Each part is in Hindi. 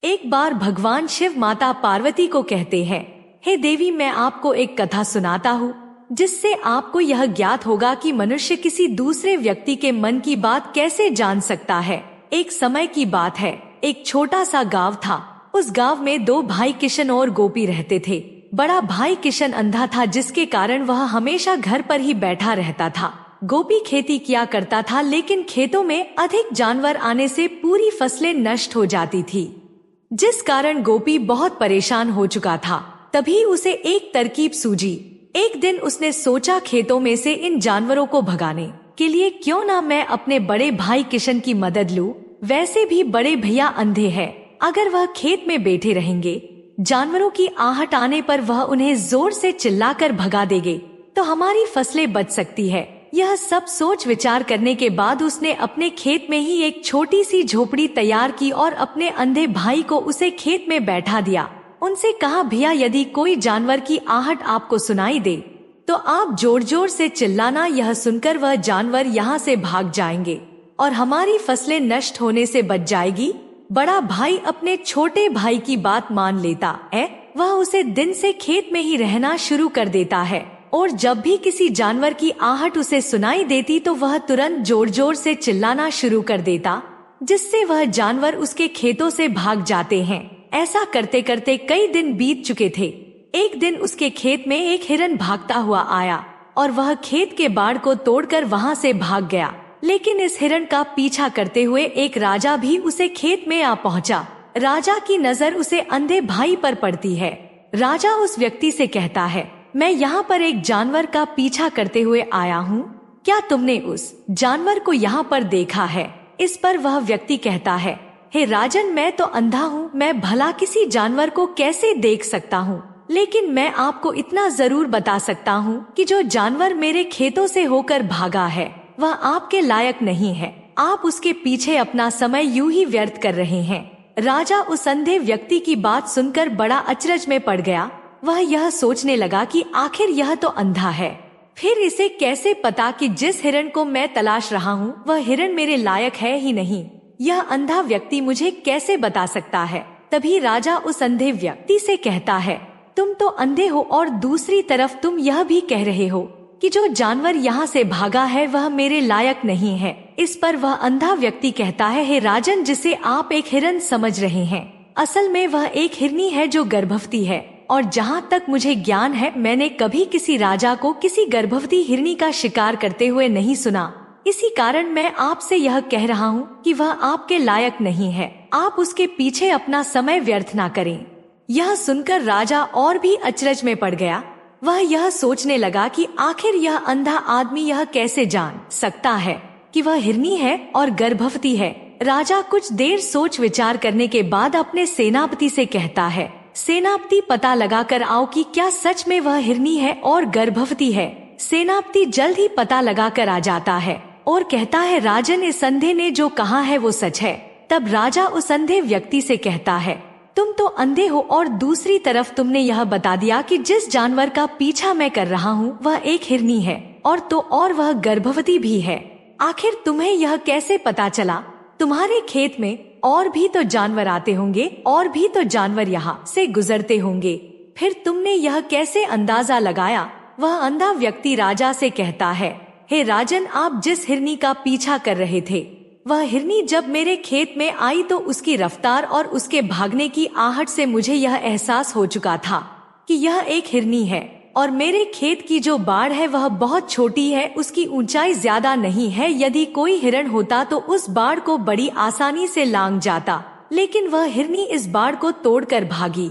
एक बार भगवान शिव माता पार्वती को कहते हैं, हे देवी, मैं आपको एक कथा सुनाता हूँ जिससे आपको यह ज्ञात होगा कि मनुष्य किसी दूसरे व्यक्ति के मन की बात कैसे जान सकता है। एक समय की बात है, एक छोटा सा गांव था। उस गांव में दो भाई किशन और गोपी रहते थे। बड़ा भाई किशन अंधा था, जिसके कारण वह हमेशा घर पर ही बैठा रहता था। गोपी खेती किया करता था, लेकिन खेतों में अधिक जानवर आने से पूरी फसलें नष्ट हो जाती थी, जिस कारण गोपी बहुत परेशान हो चुका था। तभी उसे एक तरकीब सूझी। एक दिन उसने सोचा, खेतों में से इन जानवरों को भगाने के लिए क्यों ना मैं अपने बड़े भाई किशन की मदद लूं। वैसे भी बड़े भैया अंधे हैं, अगर वह खेत में बैठे रहेंगे, जानवरों की आहट आने पर वह उन्हें जोर से चिल्लाकर भगा देंगे तो हमारी फसलें बच सकती है। यह सब सोच विचार करने के बाद उसने अपने खेत में ही एक छोटी सी झोपड़ी तैयार की और अपने अंधे भाई को उसे खेत में बैठा दिया। उनसे कहा, भैया, यदि कोई जानवर की आहट आपको सुनाई दे तो आप जोर जोर से चिल्लाना। यह सुनकर वह जानवर यहाँ से भाग जाएंगे और हमारी फसलें नष्ट होने से बच जाएगी। बड़ा भाई अपने छोटे भाई की बात मान लेता है। वह उसे दिन से खेत में ही रहना शुरू कर देता है और जब भी किसी जानवर की आहट उसे सुनाई देती तो वह तुरंत जोर जोर से चिल्लाना शुरू कर देता, जिससे वह जानवर उसके खेतों से भाग जाते हैं। ऐसा करते करते कई दिन बीत चुके थे। एक दिन उसके खेत में एक हिरन भागता हुआ आया और वह खेत के बाड़ को तोड़कर वहां से भाग गया। लेकिन इस हिरन का पीछा करते हुए एक राजा भी उसे खेत में आ पहुंचा। राजा की नजर उसे अंधे भाई पर पड़ती है। राजा उस व्यक्ति से कहता है, मैं यहाँ पर एक जानवर का पीछा करते हुए आया हूँ, क्या तुमने उस जानवर को यहाँ पर देखा है? इस पर वह व्यक्ति कहता है, हे राजन, मैं तो अंधा हूँ, मैं भला किसी जानवर को कैसे देख सकता हूँ। लेकिन मैं आपको इतना जरूर बता सकता हूँ कि जो जानवर मेरे खेतों से होकर भागा है वह आपके लायक नहीं है। आप उसके पीछे अपना समय यूं ही व्यर्थ कर रहे हैं। राजा उस अंधे व्यक्ति की बात सुनकर बड़ा अचरज में पड़ गया। वह यह सोचने लगा कि आखिर यह तो अंधा है, फिर इसे कैसे पता कि जिस हिरन को मैं तलाश रहा हूँ वह हिरन मेरे लायक है ही नहीं। यह अंधा व्यक्ति मुझे कैसे बता सकता है? तभी राजा उस अंधे व्यक्ति से कहता है, तुम तो अंधे हो और दूसरी तरफ तुम यह भी कह रहे हो कि जो जानवर यहाँ से भागा है वह मेरे लायक नहीं है। इस पर वह अंधा व्यक्ति कहता है, हे राजन, जिसे आप एक हिरन समझ रहे हैं, असल में वह एक हिरनी है जो गर्भवती है। और जहाँ तक मुझे ज्ञान है, मैंने कभी किसी राजा को किसी गर्भवती हिरनी का शिकार करते हुए नहीं सुना। इसी कारण मैं आपसे यह कह रहा हूँ कि वह आपके लायक नहीं है। आप उसके पीछे अपना समय व्यर्थ ना करें। यह सुनकर राजा और भी अचरज में पड़ गया। वह यह सोचने लगा कि आखिर यह अंधा आदमी यह कैसे जान सकता है कि वह हिरनी है और गर्भवती है। राजा कुछ देर सोच विचार करने के बाद अपने सेनापति से कहता है, सेनापति, पता लगाकर आओ कि क्या सच में वह हिरनी है और गर्भवती है। सेनापति जल्द ही पता लगाकर आ जाता है और कहता है, राजन, इस अंधे ने जो कहा है वो सच है। तब राजा उस अंधे व्यक्ति से कहता है, तुम तो अंधे हो और दूसरी तरफ तुमने यह बता दिया कि जिस जानवर का पीछा मैं कर रहा हूँ वह एक हिरनी है और वह गर्भवती भी है। आखिर तुम्हें यह कैसे पता चला? तुम्हारे खेत में और भी तो जानवर आते होंगे और भी तो जानवर यहाँ से गुजरते होंगे, फिर तुमने यह कैसे अंदाजा लगाया? वह अंधा व्यक्ति राजा से कहता है, हे राजन, आप जिस हिरनी का पीछा कर रहे थे वह हिरनी जब मेरे खेत में आई तो उसकी रफ्तार और उसके भागने की आहट से मुझे यह एहसास हो चुका था कि यह एक हिरनी है। और मेरे खेत की जो बाड़ है वह बहुत छोटी है, उसकी ऊंचाई ज्यादा नहीं है। यदि कोई हिरण होता तो उस बाड़ को बड़ी आसानी से लांघ जाता, लेकिन वह हिरनी इस बाड़ को तोड़कर भागी।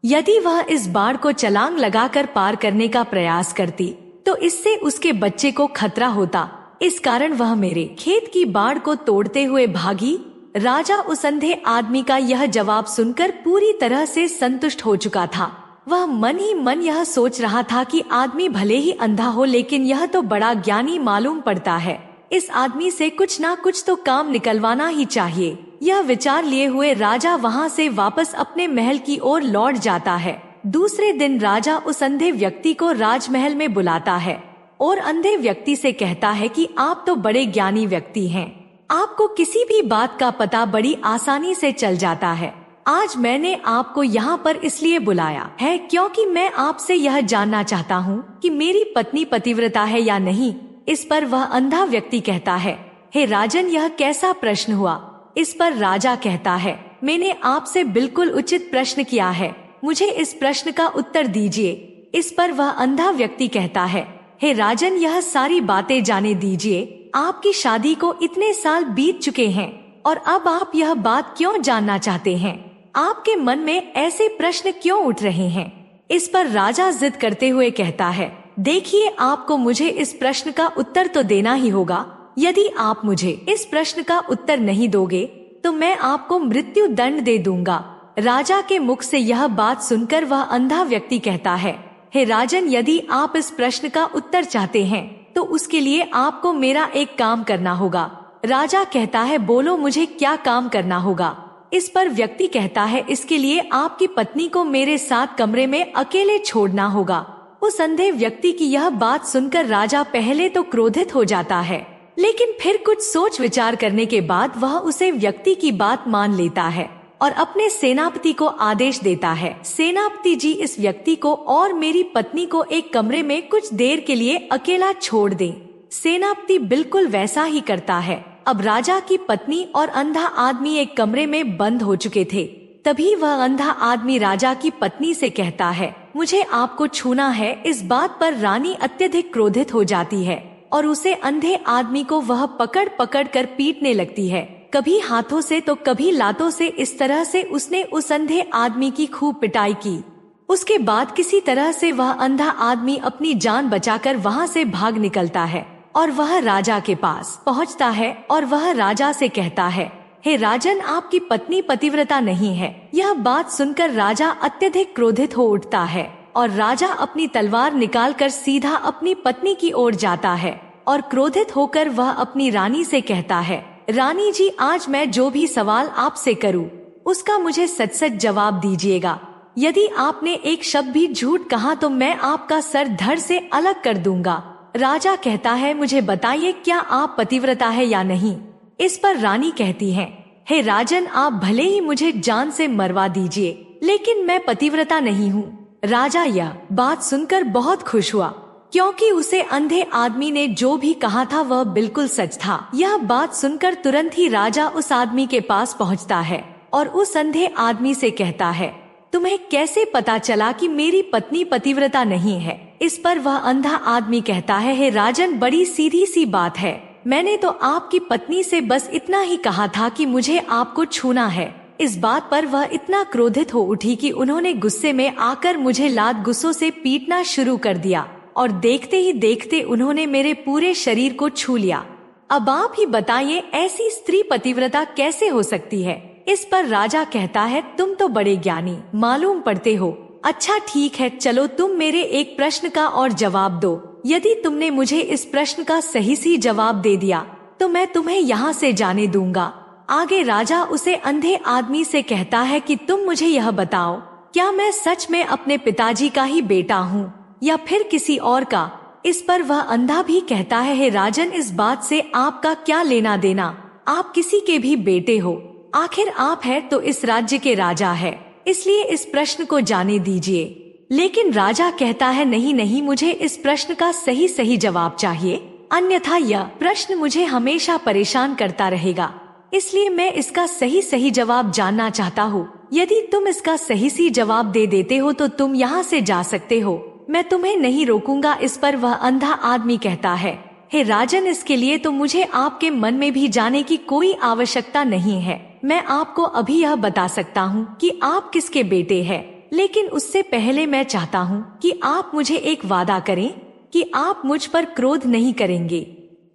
यदि वह इस बाड़ को छलांग लगाकर पार करने का प्रयास करती तो इससे उसके बच्चे को खतरा होता। इस कारण वह मेरे खेत की बाड़ को तोड़ते हुए भागी। राजा उस अंधे आदमी का यह जवाब सुनकर पूरी तरह से संतुष्ट हो चुका था। वह मन ही मन यह सोच रहा था कि आदमी भले ही अंधा हो लेकिन यह तो बड़ा ज्ञानी मालूम पड़ता है। इस आदमी से कुछ ना कुछ तो काम निकलवाना ही चाहिए। यह विचार लिए हुए राजा वहां से वापस अपने महल की ओर लौट जाता है। दूसरे दिन राजा उस अंधे व्यक्ति को राजमहल में बुलाता है और अंधे व्यक्ति से कहता है कि आप तो बड़े ज्ञानी व्यक्ति हैं, आपको किसी भी बात का पता बड़ी आसानी से चल जाता है। आज मैंने आपको यहाँ पर इसलिए बुलाया है क्योंकि मैं आपसे यह जानना चाहता हूँ कि मेरी पत्नी पतिव्रता है या नहीं। इस पर वह अंधा व्यक्ति कहता है, हे राजन, यह कैसा प्रश्न हुआ। इस पर राजा कहता है, मैंने आपसे बिल्कुल उचित प्रश्न किया है, मुझे इस प्रश्न का उत्तर दीजिए। इस पर वह अंधा व्यक्ति कहता है, हे राजन, यह सारी बातें जाने दीजिए। आपकी शादी को इतने साल बीत चुके हैं और अब आप यह बात क्यों जानना चाहते हैं? आपके मन में ऐसे प्रश्न क्यों उठ रहे हैं? इस पर राजा जिद करते हुए कहता है, देखिए, आपको मुझे इस प्रश्न का उत्तर तो देना ही होगा। यदि आप मुझे इस प्रश्न का उत्तर नहीं दोगे तो मैं आपको मृत्यु दंड दे दूंगा। राजा के मुख से यह बात सुनकर वह अंधा व्यक्ति कहता है, हे राजन, यदि आप इस प्रश्न का उत्तर चाहते हैं तो उसके लिए आपको मेरा एक काम करना होगा। राजा कहता है, बोलो, मुझे क्या काम करना होगा। इस पर व्यक्ति कहता है, इसके लिए आपकी पत्नी को मेरे साथ कमरे में अकेले छोड़ना होगा। उस अंधे व्यक्ति की यह बात सुनकर राजा पहले तो क्रोधित हो जाता है, लेकिन फिर कुछ सोच विचार करने के बाद वह उसे व्यक्ति की बात मान लेता है और अपने सेनापति को आदेश देता है, सेनापति जी, इस व्यक्ति को और मेरी पत्नी को एक कमरे में कुछ देर के लिए अकेला छोड़ दें। सेनापति बिल्कुल वैसा ही करता है। अब राजा की पत्नी और अंधा आदमी एक कमरे में बंद हो चुके थे। तभी वह अंधा आदमी राजा की पत्नी से कहता है, मुझे आपको छूना है। इस बात पर रानी अत्यधिक क्रोधित हो जाती है और उसे अंधे आदमी को वह पकड़ पकड़ कर पीटने लगती है, कभी हाथों से तो कभी लातों से। इस तरह से उसने उस अंधे आदमी की खूब पिटाई की। उसके बाद किसी तरह से वह अंधा आदमी अपनी जान बचाकर वहाँ से भाग निकलता है और वह राजा के पास पहुँचता है और वह राजा से कहता है, हे राजन, आपकी पत्नी पतिव्रता नहीं है। यह बात सुनकर राजा अत्यधिक क्रोधित हो उठता है और राजा अपनी तलवार निकालकर सीधा अपनी पत्नी की ओर जाता है और क्रोधित होकर वह अपनी रानी से कहता है, रानी जी, आज मैं जो भी सवाल आपसे करूं उसका मुझे सच सच जवाब दीजिएगा। यदि आपने एक शब्द भी झूठ कहा तो मैं आपका सर धड़ से अलग कर दूंगा। राजा कहता है, मुझे बताइए, क्या आप पतिव्रता है या नहीं। इस पर रानी कहती है, हे राजन, आप भले ही मुझे जान से मरवा दीजिए, लेकिन मैं पतिव्रता नहीं हूँ। राजा यह बात सुनकर बहुत खुश हुआ क्योंकि उसे अंधे आदमी ने जो भी कहा था वह बिल्कुल सच था। यह बात सुनकर तुरंत ही राजा उस आदमी के पास पहुंचता है और उस अंधे आदमी से कहता है, तुम्हें कैसे पता चला कि मेरी पत्नी पतिव्रता नहीं है। इस पर वह अंधा आदमी कहता है, हे राजन, बड़ी सीधी सी बात है। मैंने तो आपकी पत्नी से बस इतना ही कहा था कि मुझे आपको छूना है। इस बात पर वह इतना क्रोधित हो उठी कि उन्होंने गुस्से में आकर मुझे लात गुस्सों से पीटना शुरू कर दिया और देखते ही देखते उन्होंने मेरे पूरे शरीर को छू लिया। अब आप ही बताइए, ऐसी स्त्री पतिव्रता कैसे हो सकती है। इस पर राजा कहता है, तुम तो बड़े ज्ञानी मालूम पड़ते हो। अच्छा ठीक है, चलो तुम मेरे एक प्रश्न का और जवाब दो। यदि तुमने मुझे इस प्रश्न का सही जवाब दे दिया तो मैं तुम्हें यहाँ से जाने दूंगा। आगे राजा उसे अंधे आदमी से कहता है कि तुम मुझे यह बताओ, क्या मैं सच में अपने पिताजी का ही बेटा हूँ या फिर किसी और का। इस पर वह अंधा भी कहता है, हे राजन, इस बात से आपका क्या लेना देना। आप किसी के भी बेटे हो, आखिर आप है तो इस राज्य के राजा है, इसलिए इस प्रश्न को जाने दीजिए। लेकिन राजा कहता है, नहीं नहीं, मुझे इस प्रश्न का सही जवाब चाहिए, अन्यथा यह प्रश्न मुझे हमेशा परेशान करता रहेगा। इसलिए मैं इसका सही जवाब जानना चाहता हूँ। यदि तुम इसका सही जवाब दे देते हो तो तुम यहाँ से जा सकते हो, मैं तुम्हें नहीं रोकूंगा। इस पर वह अंधा आदमी कहता है, हे राजन, इसके लिए तो मुझे आपके मन में भी जाने की कोई आवश्यकता नहीं है। मैं आपको अभी यह बता सकता हूँ कि आप किसके बेटे हैं, लेकिन उससे पहले मैं चाहता हूँ कि आप मुझे एक वादा करें कि आप मुझ पर क्रोध नहीं करेंगे।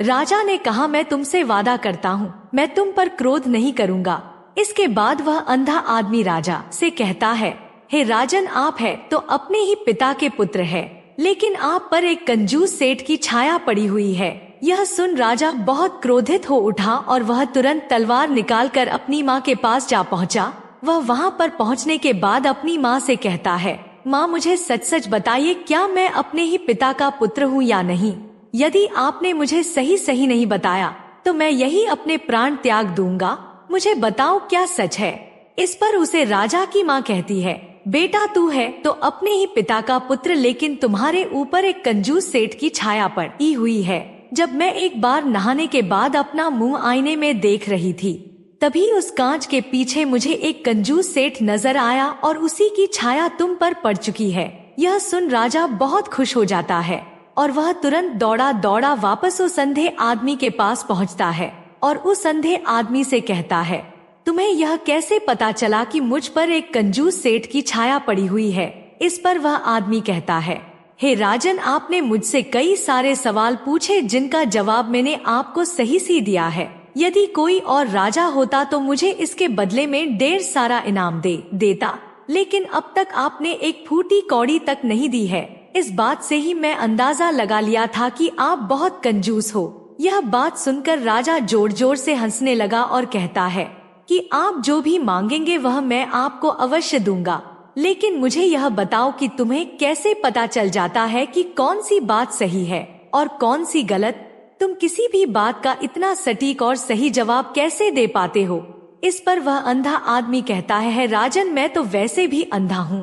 राजा ने कहा, मैं तुमसे वादा करता हूँ, मैं तुम पर क्रोध नहीं करूँगा। इसके बाद वह अंधा आदमी राजा से कहता है, हे राजन, आप है तो अपने ही पिता के पुत्र है, लेकिन आप पर एक कंजूस सेठ की छाया पड़ी हुई है। यह सुन राजा बहुत क्रोधित हो उठा और वह तुरंत तलवार निकालकर अपनी माँ के पास जा पहुँचा। वह वहाँ पर पहुँचने के बाद अपनी माँ से कहता है, माँ, मुझे सच बताइए, क्या मैं अपने ही पिता का पुत्र हूँ या नहीं। यदि आपने मुझे सही नहीं बताया तो मैं यही अपने प्राण त्याग दूंगा। मुझे बताओ, क्या सच है। इस पर उसे राजा की माँ कहती है, बेटा तू है तो अपने ही पिता का पुत्र, लेकिन तुम्हारे ऊपर एक कंजूस सेठ की छाया पड़ी हुई है। जब मैं एक बार नहाने के बाद अपना मुंह आईने में देख रही थी, तभी उस कांच के पीछे मुझे एक कंजूस सेठ नजर आया और उसी की छाया तुम पर पड़ चुकी है। यह सुन राजा बहुत खुश हो जाता है और वह तुरंत दौड़ा दौड़ा वापस उस अंधे आदमी के पास पहुंचता है और उस अंधे आदमी से कहता है, तुम्हें यह कैसे पता चला कि मुझ पर एक कंजूस सेठ की छाया पड़ी हुई है? इस पर वह आदमी कहता है, हे राजन, आपने मुझसे कई सारे सवाल पूछे जिनका जवाब मैंने आपको सही सी दिया है। यदि कोई और राजा होता तो मुझे इसके बदले में ढेर सारा इनाम देता, लेकिन अब तक आपने एक फूटी कौड़ी तक नहीं दी है। इस बात से ही मैं अंदाजा लगा लिया था कि आप बहुत कंजूस हो। यह बात सुनकर राजा जोर जोर से हंसने लगा और कहता है कि आप जो भी मांगेंगे वह मैं आपको अवश्य दूंगा, लेकिन मुझे यह बताओ कि तुम्हें कैसे पता चल जाता है कि कौन सी बात सही है और कौन सी गलत? तुम किसी भी बात का इतना सटीक और सही जवाब कैसे दे पाते हो? इस पर वह अंधा आदमी कहता है, राजन, मैं तो वैसे भी अंधा हूँ।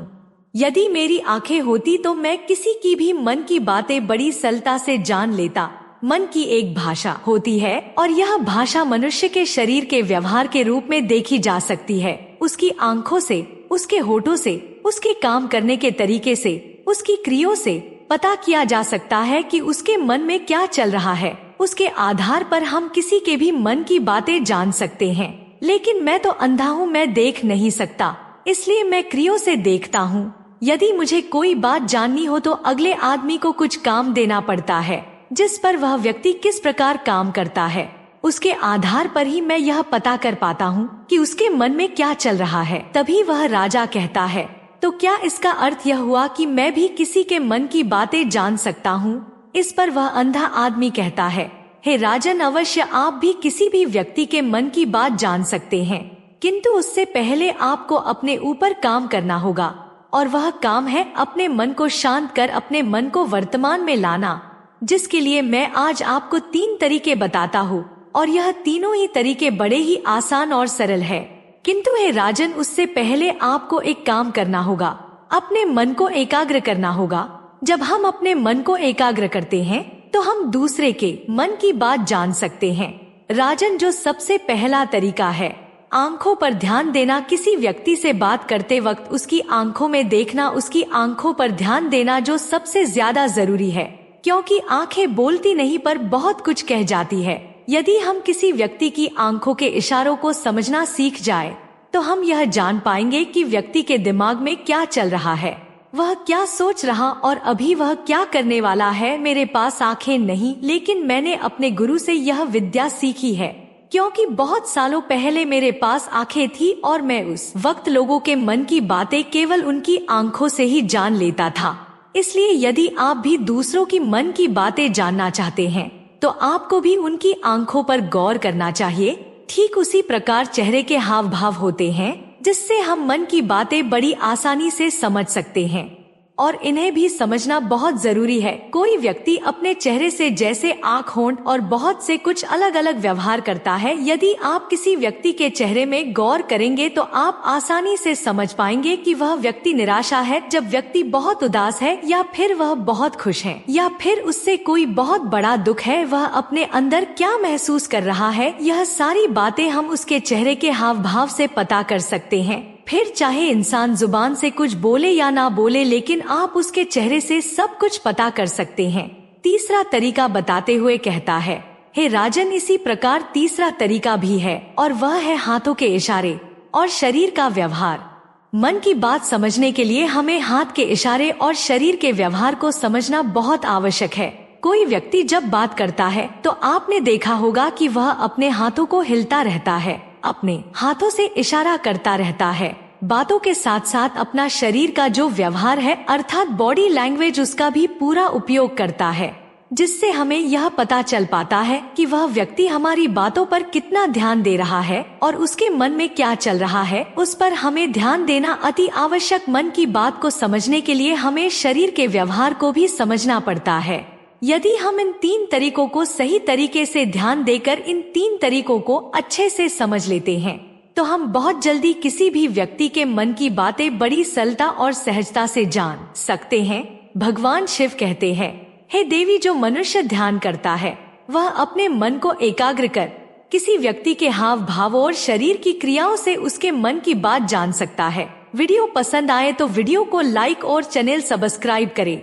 यदि मेरी आंखें होती तो मैं किसी की भी मन की बातें बड़ी सरलता से जान लेता। मन की एक भाषा होती है और यह भाषा मनुष्य के शरीर के व्यवहार के रूप में देखी जा सकती है। उसकी आंखों से, उसके होठों से, उसके काम करने के तरीके से, उसकी क्रियाओं से पता किया जा सकता है कि उसके मन में क्या चल रहा है। उसके आधार पर हम किसी के भी मन की बातें जान सकते हैं। लेकिन मैं तो अंधा हूँ, मैं देख नहीं सकता, इसलिए मैं क्रियाओं से देखता हूँ। यदि मुझे कोई बात जाननी हो तो अगले आदमी को कुछ काम देना पड़ता है, जिस पर वह व्यक्ति किस प्रकार काम करता है, उसके आधार पर ही मैं यह पता कर पाता हूँ कि उसके मन में क्या चल रहा है। तभी वह राजा कहता है, तो क्या इसका अर्थ यह हुआ कि मैं भी किसी के मन की बातें जान सकता हूँ? इस पर वह अंधा आदमी कहता है, हे राजन, अवश्य आप भी किसी भी व्यक्ति के मन की बात जान सकते हैं, किंतु उससे पहले आपको अपने ऊपर काम करना होगा, और वह काम है अपने मन को शांत कर अपने मन को वर्तमान में लाना, जिसके लिए मैं आज आपको 3 तरीके बताता हूँ, और यह तीनों ही तरीके बड़े ही आसान और सरल है। किंतु हे राजन, उससे पहले आपको एक काम करना होगा, अपने मन को एकाग्र करना होगा। जब हम अपने मन को एकाग्र करते हैं तो हम दूसरे के मन की बात जान सकते हैं। राजन, जो सबसे पहला तरीका है, आंखों पर ध्यान देना। किसी व्यक्ति से बात करते वक्त उसकी आंखों में देखना, उसकी आंखों पर ध्यान देना जो सबसे ज्यादा जरूरी है, क्योंकि आंखें बोलती नहीं पर बहुत कुछ कह जाती है। यदि हम किसी व्यक्ति की आंखों के इशारों को समझना सीख जाए तो हम यह जान पाएंगे कि व्यक्ति के दिमाग में क्या चल रहा है, वह क्या सोच रहा और अभी वह क्या करने वाला है। मेरे पास आंखें नहीं, लेकिन मैंने अपने गुरु से यह विद्या सीखी है, क्योंकि बहुत सालों पहले मेरे पास आंखें थी और मैं उस वक्त लोगों के मन की बातें केवल उनकी आंखों से ही जान लेता था। इसलिए यदि आप भी दूसरों की मन की बातें जानना चाहते हैं तो आपको भी उनकी आंखों पर गौर करना चाहिए। ठीक उसी प्रकार चेहरे के हाव भाव होते हैं जिससे हम मन की बातें बड़ी आसानी से समझ सकते हैं, और इन्हें भी समझना बहुत जरूरी है। कोई व्यक्ति अपने चेहरे से जैसे आँख, होंठ और बहुत से कुछ अलग अलग व्यवहार करता है। यदि आप किसी व्यक्ति के चेहरे में गौर करेंगे तो आप आसानी से समझ पाएंगे कि वह व्यक्ति निराशा है, जब व्यक्ति बहुत उदास है, या फिर वह बहुत खुश है, या फिर उससे कोई बहुत बड़ा दुख है, वह अपने अंदर क्या महसूस कर रहा है। यह सारी बातें हम उसके चेहरे के हाव भाव से पता कर सकते हैं। फिर चाहे इंसान जुबान से कुछ बोले या ना बोले, लेकिन आप उसके चेहरे से सब कुछ पता कर सकते हैं। तीसरा तरीका बताते हुए कहता है, हे राजन, इसी प्रकार तीसरा तरीका भी है, और वह है हाथों के इशारे और शरीर का व्यवहार। मन की बात समझने के लिए हमें हाथ के इशारे और शरीर के व्यवहार को समझना बहुत आवश्यक है। कोई व्यक्ति जब बात करता है तो आपने देखा होगा कि वह अपने हाथों को हिलता रहता है, अपने हाथों से इशारा करता रहता है। बातों के साथ साथ अपना शरीर का जो व्यवहार है, अर्थात बॉडी लैंग्वेज, उसका भी पूरा उपयोग करता है, जिससे हमें यह पता चल पाता है कि वह व्यक्ति हमारी बातों पर कितना ध्यान दे रहा है और उसके मन में क्या चल रहा है। उस पर हमें ध्यान देना अति आवश्यक। मन की बात को समझने के लिए हमें शरीर के व्यवहार को भी समझना पड़ता है। यदि हम इन 3 तरीकों को सही तरीके से ध्यान देकर इन 3 तरीकों को अच्छे से समझ लेते हैं तो हम बहुत जल्दी किसी भी व्यक्ति के मन की बातें बड़ी सरलता और सहजता से जान सकते हैं। भगवान शिव कहते हैं, हे देवी, जो मनुष्य ध्यान करता है वह अपने मन को एकाग्र कर किसी व्यक्ति के हाव भाव और शरीर की क्रियाओं से उसके मन की बात जान सकता है। वीडियो पसंद आए तो वीडियो को लाइक और चैनल सब्सक्राइब करें।